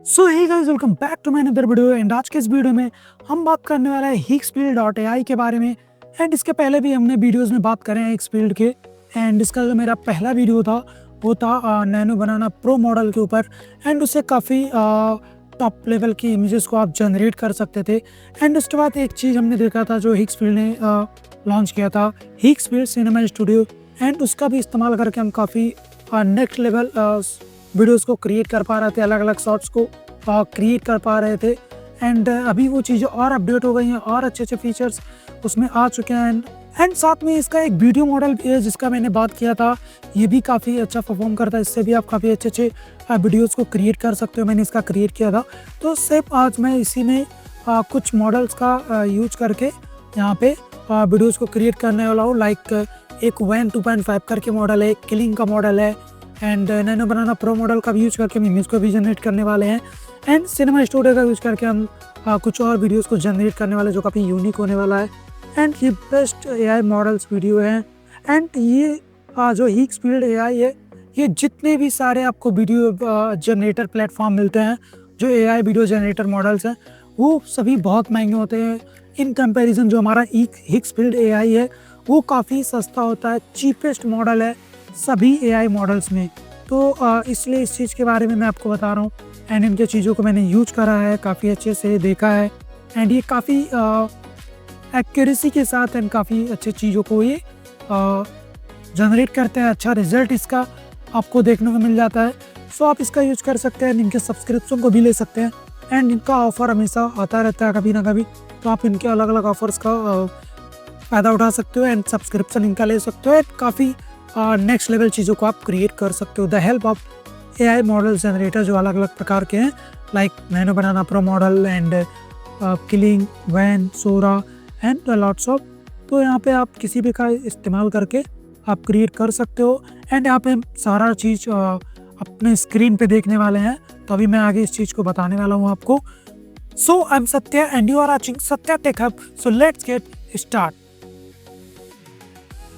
So hey guys, welcome back to my another video. And आज के इस video में हम बात करने वाला है Heakspeed.ai के बारे में। एंड इसके पहले भी हमने वीडियोस में बात करें हैं Heakspeed के। एंड इसका जो मेरा पहला वीडियो था वो था नैनो बनाना प्रो मॉडल के ऊपर। एंड उससे काफ़ी टॉप लेवल की इमेजेस को आप जनरेट कर सकते थे। एंड उसके बाद एक चीज़ हमने देखा था जो Heakspeed ने लॉन्च किया था, Heakspeed सिनेमा स्टूडियो। एंड उसका भी इस्तेमाल करके हम काफ़ी नेक्स्ट लेवल वीडियोस को क्रिएट कर पा रहे थे, अलग अलग शॉट्स को क्रिएट कर पा रहे थे। एंड अभी वो चीज़ें और अपडेट हो गई हैं और अच्छे अच्छे फीचर्स उसमें आ चुके हैं। एंड साथ में इसका एक वीडियो मॉडल भी है जिसका मैंने बात किया था, ये भी काफ़ी अच्छा परफॉर्म करता है। इससे भी आप काफ़ी अच्छे अच्छे वीडियोस को क्रिएट कर सकते हो। मैंने इसका क्रिएट किया था, तो सिर्फ आज मैं इसी में कुछ मॉडल्स का यूज करके यहाँ पे वीडियोस को क्रिएट करने वाला हूँ। लाइक एक वैन 2.5 करके मॉडल है, किलिंग का मॉडल है, and nano Banana Pro model का भी यूज करके हम इमेज को भी जनरेट करने वाले हैं। एंड सिनेमा स्टूडियो का यूज करके हम कुछ और वीडियोस को जनरेट करने वाले जो काफ़ी यूनिक होने वाला है। एंड ये बेस्ट एआई मॉडल्स वीडियो है। एंड ये जो Heakspeed AI है, ये जितने भी सारे आपको वीडियो जनरेटर प्लेटफॉर्म मिलते हैं, जो एआई वीडियो जनरेटर मॉडल्स हैं, वो सभी बहुत महंगे होते हैं। इन कंपैरिजन जो हमारा Heakspeed AI है वो काफ़ी सस्ता होता है, चीपेस्ट मॉडल है सभी एआई मॉडल्स में। तो इसलिए इस चीज़ के बारे में मैं आपको बता रहा हूँ। एंड इनके चीज़ों को मैंने यूज करा है, काफ़ी अच्छे से देखा है। एंड ये काफ़ी एक्यूरेसी के साथ एंड काफ़ी अच्छे चीज़ों को ये जनरेट करते हैं। अच्छा रिजल्ट इसका आपको देखने को मिल जाता है। सो आप इसका यूज कर सकते हैं, इनके सब्सक्रिप्शन को भी ले सकते हैं। एंड इनका ऑफ़र हमेशा आता रहता है कभी ना कभी, तो आप इनके अलग अलग ऑफर्स का फ़ायदा उठा सकते हो एंड सब्सक्रिप्शन इनका ले सकते हो। एंड काफ़ी नेक्स्ट लेवल चीज़ों को आप क्रिएट कर सकते हो the help of AI model generator जो अलग अलग प्रकार के हैं, like Nano Banana Pro model and Kling, Wan, Sora and lots of. तो यहाँ पे आप किसी भी का इस्तेमाल करके आप क्रिएट कर सकते हो। एंड यहाँ पे सारा चीज़ अपने स्क्रीन पे देखने वाले हैं, तो अभी मैं आगे इस चीज़ को बताने वाला हूँ आपको। So I am Satya and you are watching Satya tech hub. So let's get start.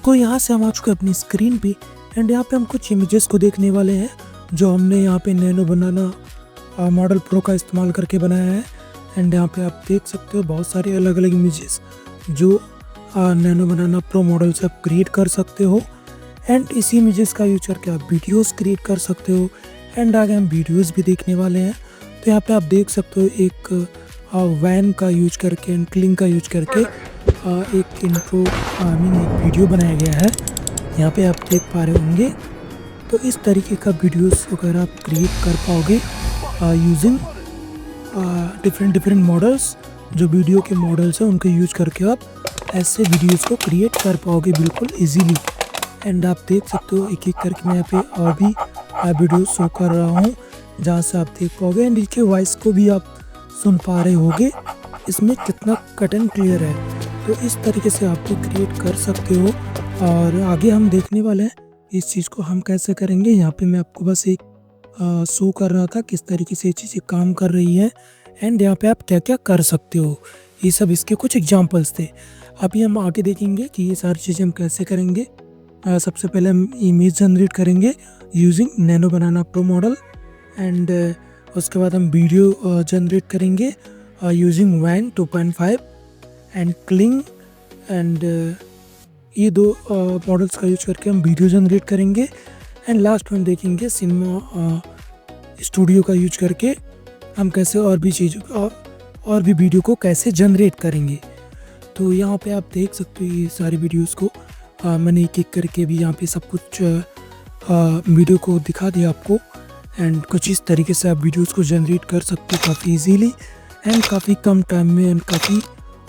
तो यहाँ से हम आ चुके अपनी स्क्रीन पे। एंड यहाँ पे हम कुछ इमेजेस को देखने वाले हैं जो हमने यहाँ पे नैनो बनाना मॉडल प्रो का इस्तेमाल करके बनाया है। एंड यहाँ पे आप देख सकते हो बहुत सारे अलग अलग इमेजेस जो नैनो बनाना प्रो मॉडल से आप क्रिएट कर सकते हो। एंड इसी इमेजेस का यूज करके आप वीडियोस क्रिएट कर सकते हो। एंड आगे हम वीडियोस भी देखने वाले हैं। तो यहाँ पे आप देख सकते हो एक वैन का यूज करके एंड क्लिंग का यूज करके एक इंट्रो एक वीडियो बनाया गया है, यहाँ पे आप देख पा रहे होंगे। तो इस तरीके का वीडियोस वगैरह आप क्रिएट कर पाओगे यूजिंग डिफरेंट मॉडल्स। जो वीडियो के मॉडल्स हैं उनको यूज करके आप ऐसे वीडियोस को क्रिएट कर पाओगे बिल्कुल इजीली। एंड आप देख सकते हो एक एक करके मैं यहाँ पे और भी वीडियो शो कर रहा हूँ जहाँ से आप देख पाओगे। एंड इसके वॉइस को भी आप सुन पा रहे होगे, इसमें कितना कट एंड क्लियर है। तो इस तरीके से आप भी क्रिएट कर सकते हो। और आगे हम देखने वाले हैं इस चीज़ को हम कैसे करेंगे। यहाँ पे मैं आपको बस एक शो कर रहा था किस तरीके से ये चीज़ें काम कर रही है। एंड यहाँ पे आप क्या क्या कर सकते हो, ये सब इसके कुछ एग्जांपल्स थे। अभी हम आगे देखेंगे कि ये सारी चीज़ें हम कैसे करेंगे। सबसे पहले हम इमेज जनरेट करेंगे using Nano Banana Pro model. And उसके बाद हम वीडियो जनरेट करेंगे using Wan 2.5 and Kling. And ये दो मॉडल्स का यूज करके हम वीडियो जनरेट करेंगे। एंड लास्ट में देखेंगे सिनेमा स्टूडियो का यूज करके हम कैसे और भी चीज़ों और भी वीडियो को कैसे जनरेट करेंगे। तो यहाँ पे आप देख सकते हो ये सारी वीडियोस को मैंने एक एक करके भी यहाँ पे सब कुछ वीडियो को दिखा दिया आपको। एंड कुछ इस तरीके से आप वीडियोस को जनरेट कर सकते हो काफ़ी इजीली एंड काफ़ी कम टाइम में एंड काफ़ी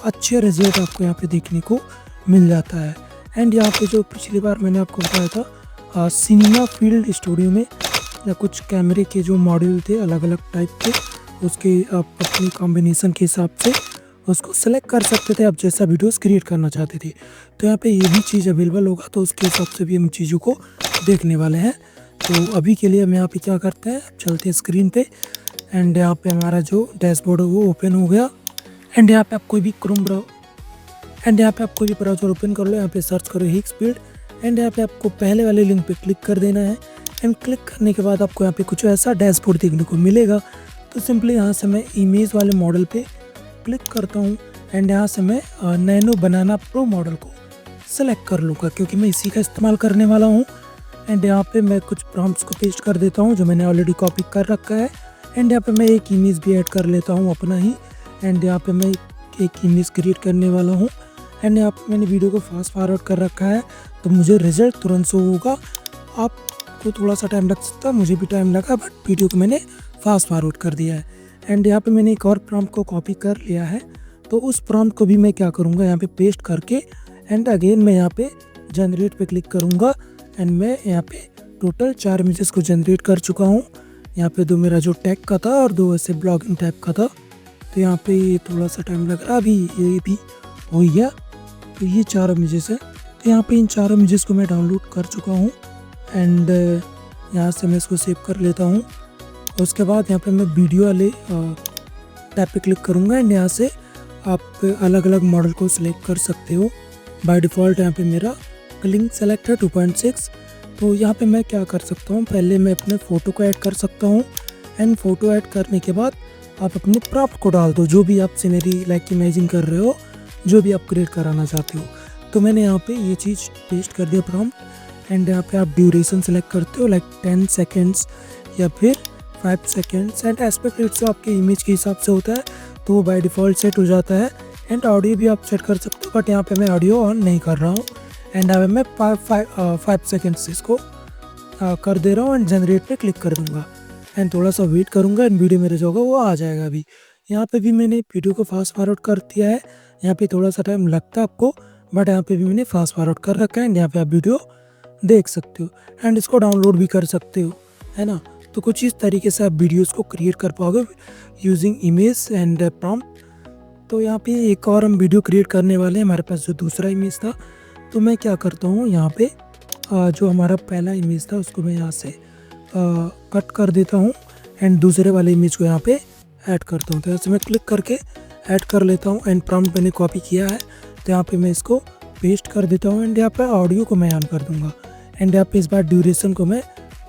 अच्छे रिजल्ट आपको यहाँ पे देखने को मिल जाता है। एंड यहाँ पे जो पिछली बार मैंने आपको बताया था सिनेमा फील्ड स्टूडियो में या कुछ कैमरे के जो मॉड्यूल थे अलग अलग टाइप के, उसके आप अपनी कॉम्बिनेशन के हिसाब से उसको सेलेक्ट कर सकते थे आप जैसा वीडियोस क्रिएट करना चाहते थे। तो यहाँ पे ये भी चीज़ अवेलेबल होगा, तो उसके हिसाब से भी हम चीज़ों को देखने वाले हैं। तो अभी के लिए हम यहाँ पे क्या करते हैं, चलते हैं स्क्रीन पे। एंड यहाँ पे हमारा जो डैशबोर्ड है वो ओपन हो गया। एंड यहाँ पे आप कोई भी ब्राउज़र ओपन कर लो, यहाँ पे सर्च करो Heakspeed। एंड यहाँ पे आपको पहले वाले लिंक पे क्लिक कर देना है। एंड क्लिक करने के बाद आपको यहाँ पे कुछ ऐसा डैशबोर्ड देखने को मिलेगा। तो सिंपली यहाँ से मैं इमेज वाले मॉडल पे क्लिक करता हूँ एंड यहाँ से मैं नैनो बनाना प्रो मॉडल को सेलेक्ट कर लूँगा क्योंकि मैं इसी का इस्तेमाल करने वाला हूँ। एंड यहाँ पे मैं कुछ प्रॉम्प्ट्स को पेस्ट कर देता हूँ जो मैंने ऑलरेडी कॉपी कर रखा है। एंड यहाँ पे मैं एक इमेज भी ऐड कर लेता हूँ अपना ही। एंड यहाँ पे मैं एक इमेज क्रिएट करने वाला हूँ। एंड यहाँ पे मैंने वीडियो को फास्ट फॉरवर्ड कर रखा है तो मुझे रिजल्ट तुरंत शो होगा। आपको थोड़ा सा टाइम लग सकता है, मुझे भी टाइम लगा, बट वीडियो को मैंने फास्ट फॉरवर्ड कर दिया है। एंड यहाँ पे मैंने एक और प्रॉम्प्ट को कॉपी कर लिया है तो उस प्रॉम्प्ट को भी मैं क्या करूँगा यहाँ पे पेस्ट करके एंड अगेन मैं यहाँ पे जनरेट पे क्लिक करूँगा। एंड मैं यहाँ पे टोटल 4 इमेजेस को जनरेट कर चुका हूँ। यहाँ पे 2 मेरा जो टैग का था और 2 ऐसे ब्लॉगिंग टाइप का था। तो यहाँ पे थोड़ा सा टाइम लग रहा, अभी ये भी हो गया। तो ये 4 इमेजेस है। तो यहाँ पे इन 4 इमेजेस को मैं डाउनलोड कर चुका हूँ एंड यहाँ से मैं इसको सेव कर लेता हूँ। उसके बाद यहाँ पे मैं वीडियो वाले टैब पे क्लिक करूँगा एंड यहाँ से आप अलग अलग मॉडल को सिलेक्ट कर सकते हो। बाय डिफ़ॉल्ट यहाँ पे मेरा क्लिंग सेलेक्ट है 2.6। तो यहाँ पे मैं क्या कर सकता हूँ, पहले मैं अपने फ़ोटो को ऐड कर सकता हूँ एंड फ़ोटो ऐड करने के बाद आप अपने प्रॉम्प्ट को डाल दो, जो भी आप सीनरी लाइक इमेजिन कर रहे हो, जो भी आप क्रिएट कराना चाहते हो। तो मैंने यहाँ पे ये चीज़ पेस्ट कर दिया प्रॉम्प्ट। एंड यहाँ पे आप ड्यूरेशन सेलेक्ट करते हो लाइक 10 सेकेंड्स या फिर 5 सेकेंड्स। एंड एस्पेक्ट रेशियो आपके इमेज के हिसाब से होता है तो वो बाय डिफ़ॉल्ट सेट हो जाता है। एंड ऑडियो भी आप सेट कर सकते हो, बट यहाँ पे मैं ऑडियो ऑन नहीं कर रहा हूँ। एंड अब मैं 5 सेकेंड्स इसको कर दे रहा हूँ एंड जनरेट पे क्लिक कर दूँगा एंड थोड़ा सा वेट करूँगा एंड वीडियो मेरा जो होगा वो आ जाएगा। अभी यहाँ पे भी मैंने वीडियो को फास्ट फॉरवर्ड कर दिया है। यहाँ पे थोड़ा सा टाइम लगता है आपको, बट यहाँ पे भी मैंने फास्ट फॉरवर्ड कर रखा है एंड यहाँ पे आप वीडियो देख सकते हो एंड इसको डाउनलोड भी कर सकते हो, है ना। तो कुछ इस तरीके से आप वीडियोस को क्रिएट कर पाओगे यूजिंग इमेज एंड प्रॉम्प्ट। तो यहाँ पे एक और हम वीडियो क्रिएट करने वाले हैं। हमारे पास जो दूसरा इमेज था, तो मैं क्या करता हूँ यहाँ पे जो हमारा पहला इमेज था उसको मैं यहाँ से कट कर देता हूँ एंड दूसरे वाले इमेज को यहाँ पे ऐड करता हूँ। तो ऐसे मैं क्लिक करके ऐड कर लेता हूँ एंड प्रॉम्प्ट मैंने कॉपी किया है तो यहाँ पे मैं इसको पेस्ट कर देता हूँ एंड यहाँ पे ऑडियो को मैं ऑन कर दूँगा एंड यहाँ पे इस बार ड्यूरेशन को मैं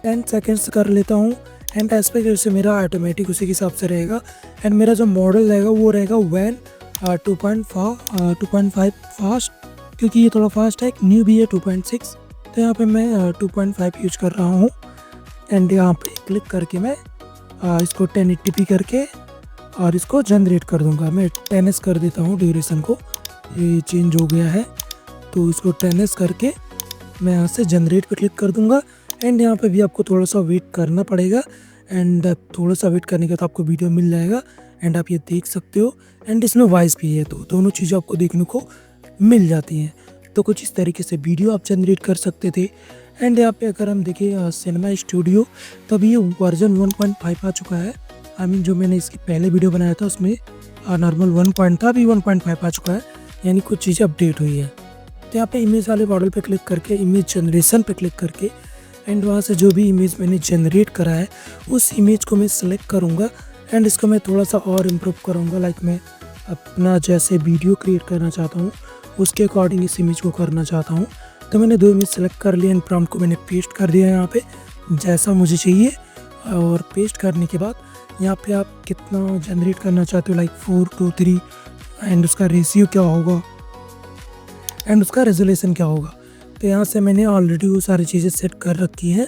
10 सेकेंड्स कर लेता हूँ एंड एस्पेक्ट रेशियो मेरा ऑटोमेटिक उसी के हिसाब से रहेगा। एंड मेरा जो मॉडल रहेगा वो रहेगा वैन 2.5 फास्ट, क्योंकि ये थोड़ा फास्ट है। एक न्यू भी है 2.6, तो यहाँ पे मैं 2.5 यूज कर रहा हूँ एंड यहाँ पे क्लिक करके मैं इसको 1080p करके और इसको जनरेट कर दूँगा। मैं 10s कर देता हूँ ड्यूरेशन को, ये चेंज हो गया है तो इसको 10s करके मैं यहाँ से जनरेट पे क्लिक कर दूँगा। एंड यहाँ पे भी आपको थोड़ा सा वेट करना पड़ेगा एंड थोड़ा सा वेट करने के बाद आपको वीडियो मिल जाएगा एंड आप ये देख सकते हो। एंड इसमें वॉइस भी है तो दोनों चीज़ें आपको देखने को मिल जाती हैं। तो कुछ इस तरीके से वीडियो आप जनरेट कर सकते थे। एंड यहाँ पे अगर हम देखें सिनेमा स्टूडियो, तो अभी ये वर्जन 1.5 आ चुका है। आई मीन जो मैंने इसकी पहले वीडियो बनाया था उसमें नॉर्मल 1 था, अभी 1.5 आ चुका है, यानी कुछ चीज़ें अपडेट हुई है। तो यहाँ पे इमेज वाले मॉडल पे क्लिक करके इमेज जनरेशन पे क्लिक करके एंड वहाँ से जो भी इमेज मैंने जनरेट करा है उस इमेज को मैं सेलेक्ट करूँगा एंड इसको मैं थोड़ा सा और इम्प्रूव करूँगा। लाइक मैं अपना जैसे वीडियो क्रिएट करना चाहता हूँ उसके अकॉर्डिंग इस इमेज को करना चाहता हूँ। तो मैंने 2 इमेज सेलेक्ट कर लिया एंड प्रॉम्प्ट को मैंने पेस्ट कर दिया यहाँ पे जैसा मुझे चाहिए। और पेस्ट करने के बाद यहाँ पे आप कितना जनरेट करना चाहते हो, लाइक 4:3 एंड उसका रेशियो क्या होगा एंड उसका रेजोल्यूशन क्या होगा। तो यहाँ से मैंने ऑलरेडी वो सारी चीज़ें सेट कर रखी हैं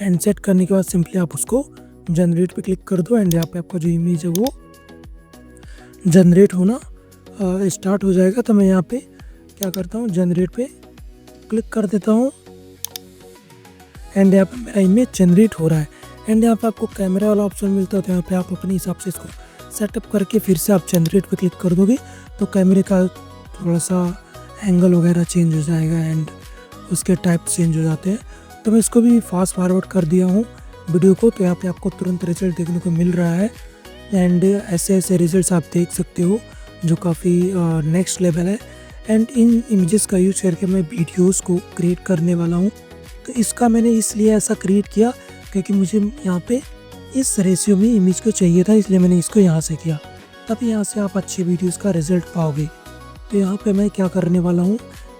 एंड सेट करने के बाद सिंपली आप उसको जनरेट पे क्लिक कर दो एंड यहाँ पे आपका जो इमेज है वो जनरेट होना स्टार्ट हो जाएगा। तो मैं यहाँ पे क्या करता हूँ, जनरेट पे क्लिक कर देता हूँ एंड यहाँ पे मेरा इमेज जनरेट हो रहा है। एंड यहाँ पे आपको कैमरा वाला ऑप्शन मिलता है, तो यहाँ पे आप अपने हिसाब से इसको सेटअप करके फिर से आप जनरेट पे क्लिक कर दोगे तो कैमरे का थोड़ा सा एंगल वगैरह चेंज हो जाएगा एंड उसके टाइप चेंज हो जाते हैं। तो मैं इसको भी फास्ट फॉरवर्ड कर दिया हूँ वीडियो को, तो यहाँ पे आपको तुरंत रिजल्ट देखने को मिल रहा है एंड ऐसे ऐसे रिजल्ट्स आप देख सकते हो जो काफ़ी नेक्स्ट लेवल है। एंड इन इमेजेस का यूज करके मैं वीडियोस को क्रिएट करने वाला हूँ। तो इसका मैंने इसलिए ऐसा क्रिएट किया क्योंकि मुझे यहाँ पे इस रेशियो में इमेज को चाहिए था, इसलिए मैंने इसको यहाँ से किया। तब यहाँ से आप अच्छे वीडियोस का रिजल्ट पाओगे। तो यहाँ पे मैं क्या करने वाला हूँ,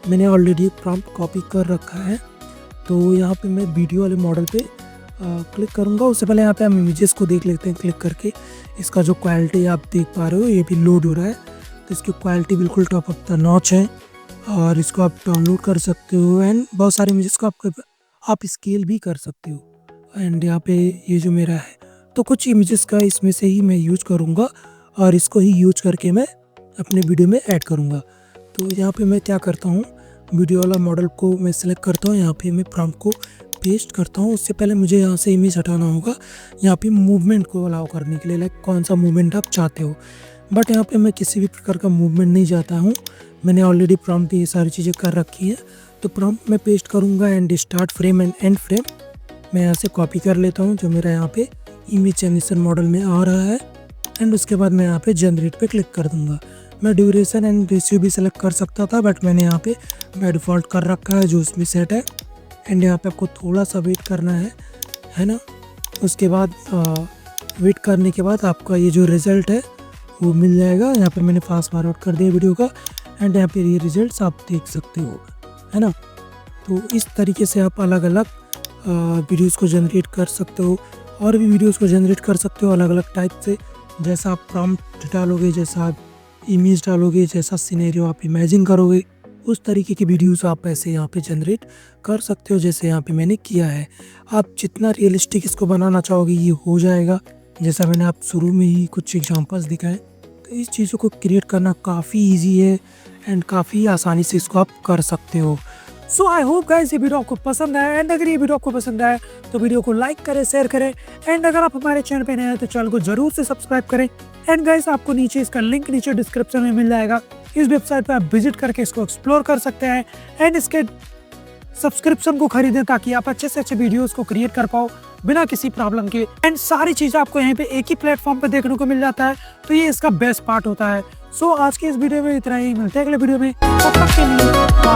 मैंने ऑलरेडी प्रॉम्प्ट कॉपी कर रखा है, तो यहाँ पे मैं वीडियो वाले मॉडल पे क्लिक करूँगा। उससे पहले यहाँ पे हम इमेजेस को देख लेते हैं क्लिक करके। इसका जो क्वालिटी आप देख पा रहे हो ये भी लोड हो रहा है, तो इसकी क्वालिटी बिल्कुल टॉप ऑफ द नॉच है और इसको आप डाउनलोड कर सकते हो एंड बहुत सारे इमेजेस को आप स्केल भी कर सकते हो। एंड यहाँ पे ये जो मेरा है तो कुछ इमेजेस का इसमें से ही मैं यूज करूँगा और इसको ही यूज करके मैं अपने वीडियो में ऐड करूँगा। तो यहाँ पे मैं क्या करता हूँ, वीडियो वाला मॉडल को मैं सेलेक्ट करता हूँ, यहाँ पे मैं प्रॉम्प्ट को पेस्ट करता हूँ। उससे पहले मुझे यहाँ से इमेज हटाना होगा, यहाँ पे मूवमेंट को अलाउ करने के लिए, लाइक कौन सा मूवमेंट आप चाहते हो। बट यहाँ पे मैं किसी भी प्रकार का मूवमेंट नहीं चाहता हूँ, मैंने ऑलरेडी प्रॉम्प्ट ये सारी चीज़ें कर रखी है। तो प्रॉम्प्ट मैं पेस्ट करूँगा and start frame and and frame मैं यहाँ से कॉपी कर लेता हूँ जो मेरा यहाँ पे इमेज जनरेशन मॉडल में आ रहा है। एंड उसके बाद मैं यहाँ पे जनरेट पे क्लिक कर दूँगा। मैं ड्यूरेशन एंड रेशियो भी सेलेक्ट कर सकता था, बट मैंने यहाँ पे बाय डिफ़ॉल्ट कर रखा है जो उसमें सेट है। एंड यहाँ पे आपको थोड़ा सा वेट करना है ना। उसके बाद वेट करने के बाद आपका ये जो रिज़ल्ट है वो मिल जाएगा। यहाँ पे मैंने फास्ट फॉरवर्ड कर दिया वीडियो का एंड यहाँ पे ये रिजल्ट्स आप देख सकते हो, है ना। तो इस तरीके से आप अलग अलग वीडियोस को जनरेट कर सकते हो और भी वीडियोस को जनरेट कर सकते हो अलग अलग टाइप से। जैसा आप प्रॉम्प्ट डालोगे, जैसा आप इमेज डालोगे, जैसा सिनेरियो आप इमेजिन करोगे, उस तरीके की वीडियोस आप ऐसे यहाँ पे जनरेट कर सकते हो जैसे यहाँ पे मैंने किया है। आप जितना रियलिस्टिक इसको बनाना चाहोगे ये हो जाएगा, जैसा मैंने आप शुरू में ही कुछ एग्जांपल्स दिखाए। तो इस चीज़ों को क्रिएट करना काफ़ी ईजी है एंड काफ़ी आसानी से इसको आप कर सकते हो। सो आई होप गाइस ये वीडियो आपको पसंद आया एंड अगर ये वीडियो आपको पसंद आया तो वीडियो को लाइक करें, शेयर करें एंड अगर आप हमारे चैनल पे नए हैं तो चैनल को जरूर से सब्सक्राइब करें। एंड गाइस आपको नीचे इसका लिंक नीचे डिस्क्रिप्शन में मिल जाएगा, इस वेबसाइट पे आप विजिट करके इसको एक्सप्लोर कर सकते हैं एंड इसके सब्सक्रिप्शन को खरीदें ताकि आप अच्छे से अच्छे वीडियोस को क्रिएट कर पाओ बिना किसी प्रॉब्लम के। एंड सारी चीज़ें आपको यहाँ पे एक ही प्लेटफॉर्म पे देखने को मिल जाता है, तो ये इसका बेस्ट पार्ट होता है। सो आज के इस वीडियो में इतना ही, मिलते हैं अगले वीडियो में, तब तक के लिए